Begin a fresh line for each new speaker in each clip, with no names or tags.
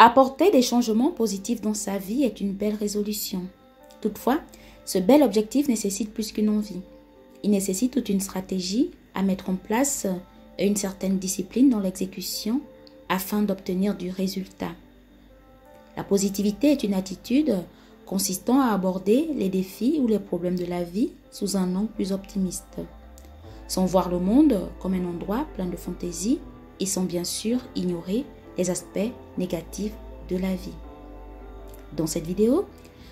Apporter des changements positifs dans sa vie est une belle résolution. Toutefois, ce bel objectif nécessite plus qu'une envie. Il nécessite toute une stratégie à mettre en place et une certaine discipline dans l'exécution afin d'obtenir du résultat. La positivité est une attitude consistant à aborder les défis ou les problèmes de la vie sous un angle plus optimiste, sans voir le monde comme un endroit plein de fantaisie et sans bien sûr ignorer les aspects négatifs de la vie. Dans cette vidéo,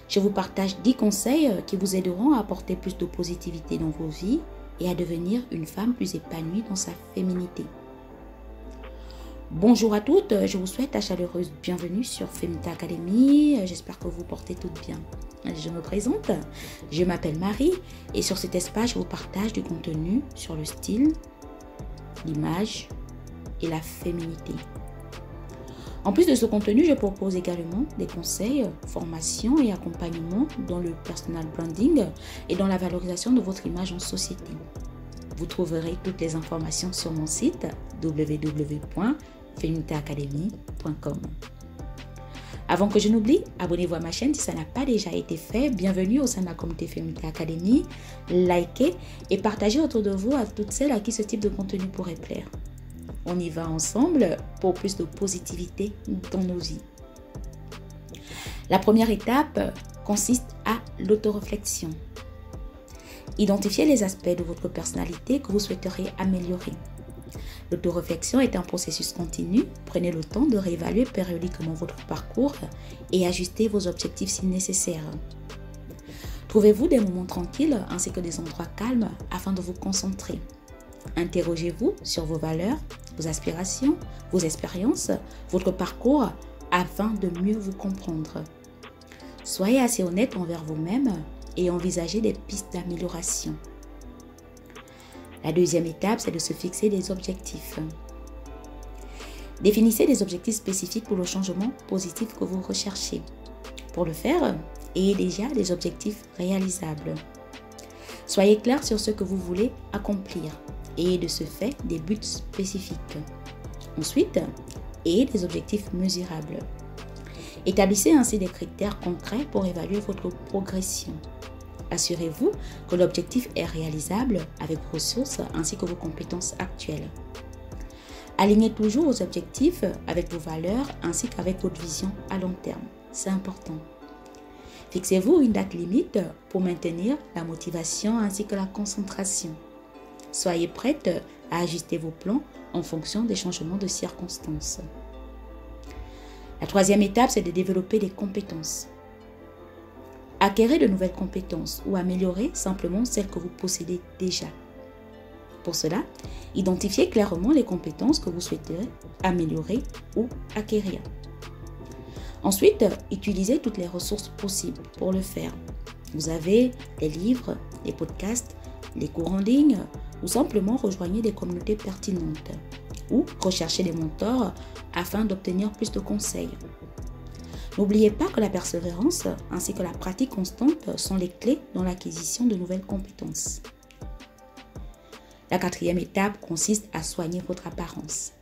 je vous partage 10 conseils qui vous aideront à apporter plus de positivité dans vos vies et à devenir une femme plus épanouie dans sa féminité. Bonjour à toutes, je vous souhaite la chaleureuse bienvenue sur Feminita Academy. J'espère que vous portez toutes bien. Je me présente, je m'appelle Marie et sur cet espace, je vous partage du contenu sur le style, l'image et la féminité. En plus de ce contenu, je propose également des conseils, formations et accompagnements dans le personal branding et dans la valorisation de votre image en société. Vous trouverez toutes les informations sur mon site www.feminitaacademy.com. Avant que je n'oublie, abonnez-vous à ma chaîne si ça n'a pas déjà été fait. Bienvenue au sein de la communauté Feminita Academy. Likez et partagez autour de vous à toutes celles à qui ce type de contenu pourrait plaire. On y va ensemble pour plus de positivité dans nos vies. La première étape consiste à l'autoréflexion. Identifiez les aspects de votre personnalité que vous souhaiteriez améliorer. L'autoréflexion est un processus continu. Prenez le temps de réévaluer périodiquement votre parcours et ajustez vos objectifs si nécessaire. Trouvez-vous des moments tranquilles ainsi que des endroits calmes afin de vous concentrer. Interrogez-vous sur vos valeurs, vos aspirations, vos expériences, votre parcours afin de mieux vous comprendre. Soyez assez honnête envers vous-même et envisagez des pistes d'amélioration. La deuxième étape, c'est de se fixer des objectifs. Définissez des objectifs spécifiques pour le changement positif que vous recherchez. Pour le faire, ayez déjà des objectifs réalisables. Soyez clair sur ce que vous voulez accomplir. Et de ce fait des buts spécifiques. Ensuite, ayez des objectifs mesurables. Établissez ainsi des critères concrets pour évaluer votre progression. Assurez-vous que l'objectif est réalisable avec vos ressources ainsi que vos compétences actuelles. Alignez toujours vos objectifs avec vos valeurs ainsi qu'avec votre vision à long terme. C'est important. Fixez-vous une date limite pour maintenir la motivation ainsi que la concentration. Soyez prête à ajuster vos plans en fonction des changements de circonstances. La troisième étape, c'est de développer des compétences. Acquérez de nouvelles compétences ou améliorez simplement celles que vous possédez déjà. Pour cela, identifiez clairement les compétences que vous souhaitez améliorer ou acquérir. Ensuite, utilisez toutes les ressources possibles pour le faire. Vous avez les livres, les podcasts, les cours en ligne ou simplement rejoignez des communautés pertinentes ou recherchez des mentors afin d'obtenir plus de conseils. N'oubliez pas que la persévérance ainsi que la pratique constante sont les clés dans l'acquisition de nouvelles compétences. La quatrième étape consiste à soigner votre apparence.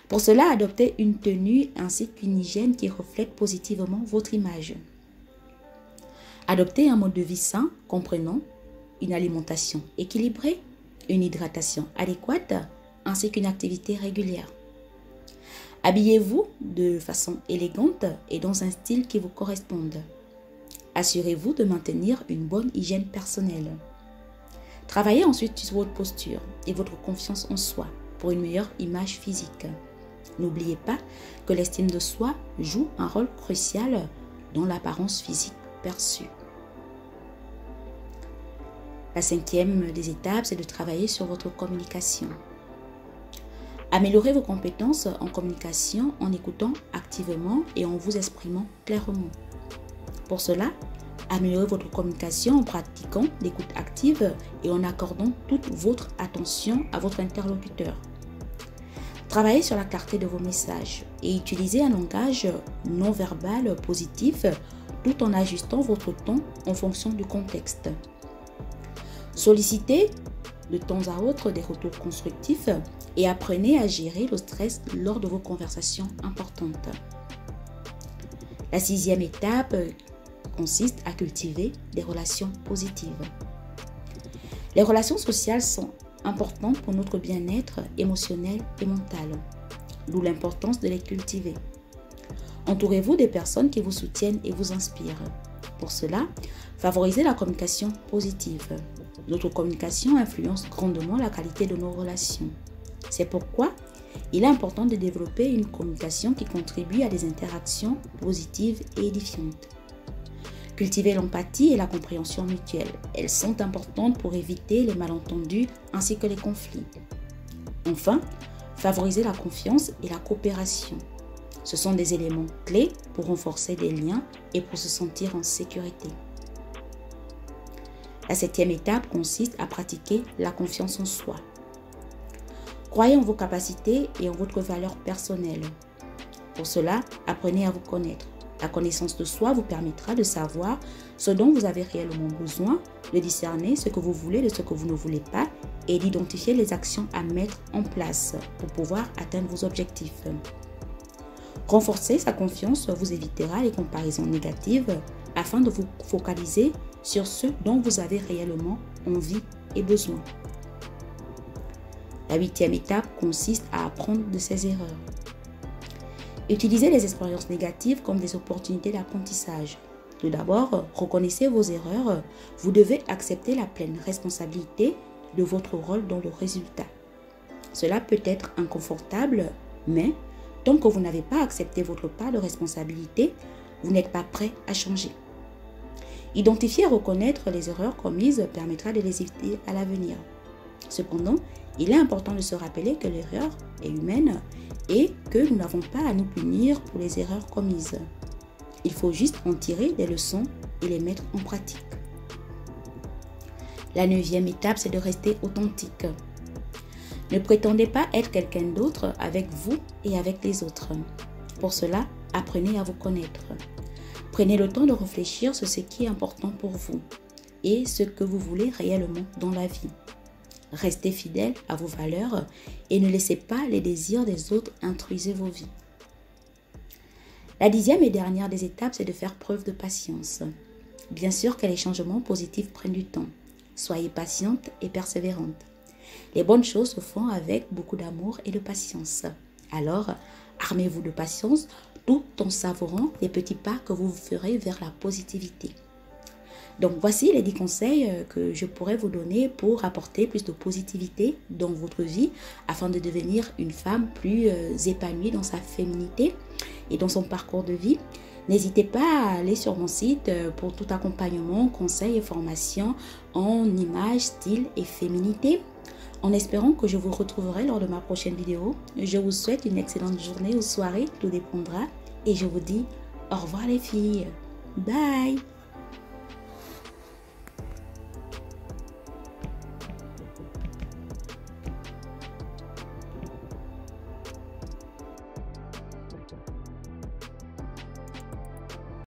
Pour cela, adoptez une tenue ainsi qu'une hygiène qui reflète positivement votre image. Adoptez un mode de vie sain comprenant une alimentation équilibrée, une hydratation adéquate, ainsi qu'une activité régulière. Habillez-vous de façon élégante et dans un style qui vous corresponde. Assurez-vous de maintenir une bonne hygiène personnelle. Travaillez ensuite sur votre posture et votre confiance en soi pour une meilleure image physique. N'oubliez pas que l'estime de soi joue un rôle crucial dans l'apparence physique perçue. La cinquième des étapes, c'est de travailler sur votre communication. Améliorez vos compétences en communication en écoutant activement et en vous exprimant clairement. Pour cela, améliorez votre communication en pratiquant l'écoute active et en accordant toute votre attention à votre interlocuteur. Travaillez sur la clarté de vos messages et utilisez un langage non verbal positif tout en ajustant votre ton en fonction du contexte. Sollicitez de temps à autre des retours constructifs et apprenez à gérer le stress lors de vos conversations importantes. La 6e étape consiste à cultiver des relations positives. Les relations sociales sont importantes pour notre bien-être émotionnel et mental, d'où l'importance de les cultiver. Entourez-vous des personnes qui vous soutiennent et vous inspirent. Pour cela, favorisez la communication positive. Notre communication influence grandement la qualité de nos relations. C'est pourquoi il est important de développer une communication qui contribue à des interactions positives et édifiantes. Cultivez l'empathie et la compréhension mutuelle. Elles sont importantes pour éviter les malentendus ainsi que les conflits. Enfin, favorisez la confiance et la coopération. Ce sont des éléments clés pour renforcer des liens et pour se sentir en sécurité. La 7e étape consiste à pratiquer la confiance en soi. Croyez en vos capacités et en votre valeur personnelle. Pour cela, apprenez à vous connaître. La connaissance de soi vous permettra de savoir ce dont vous avez réellement besoin, de discerner ce que vous voulez de ce que vous ne voulez pas et d'identifier les actions à mettre en place pour pouvoir atteindre vos objectifs. Renforcer sa confiance vous évitera les comparaisons négatives afin de vous focaliser sur ce dont vous avez réellement envie et besoin. La 8e étape consiste à apprendre de ses erreurs. Utilisez les expériences négatives comme des opportunités d'apprentissage. Tout d'abord, reconnaissez vos erreurs. Vous devez accepter la pleine responsabilité de votre rôle dans le résultat. Cela peut être inconfortable, mais tant que vous n'avez pas accepté votre part de responsabilité, vous n'êtes pas prêt à changer. Identifier et reconnaître les erreurs commises permettra de les éviter à l'avenir. Cependant, il est important de se rappeler que l'erreur est humaine et que nous n'avons pas à nous punir pour les erreurs commises. Il faut juste en tirer des leçons et les mettre en pratique. La 9e étape, c'est de rester authentique. Ne prétendez pas être quelqu'un d'autre avec vous et avec les autres. Pour cela, apprenez à vous connaître. Prenez le temps de réfléchir sur ce qui est important pour vous et ce que vous voulez réellement dans la vie. Restez fidèle à vos valeurs et ne laissez pas les désirs des autres intruser vos vies. La 10e et dernière des étapes, c'est de faire preuve de patience. Bien sûr que les changements positifs prennent du temps. Soyez patiente et persévérante. Les bonnes choses se font avec beaucoup d'amour et de patience. Alors, armez-vous de patience tout en savourant les petits pas que vous ferez vers la positivité. Donc voici les 10 conseils que je pourrais vous donner pour apporter plus de positivité dans votre vie afin de devenir une femme plus épanouie dans sa féminité et dans son parcours de vie. N'hésitez pas à aller sur mon site pour tout accompagnement, conseils et formations en images, style et féminité. En espérant que je vous retrouverai lors de ma prochaine vidéo, je vous souhaite une excellente journée ou soirée, tout dépendra. Et je vous dis au revoir les filles. Bye!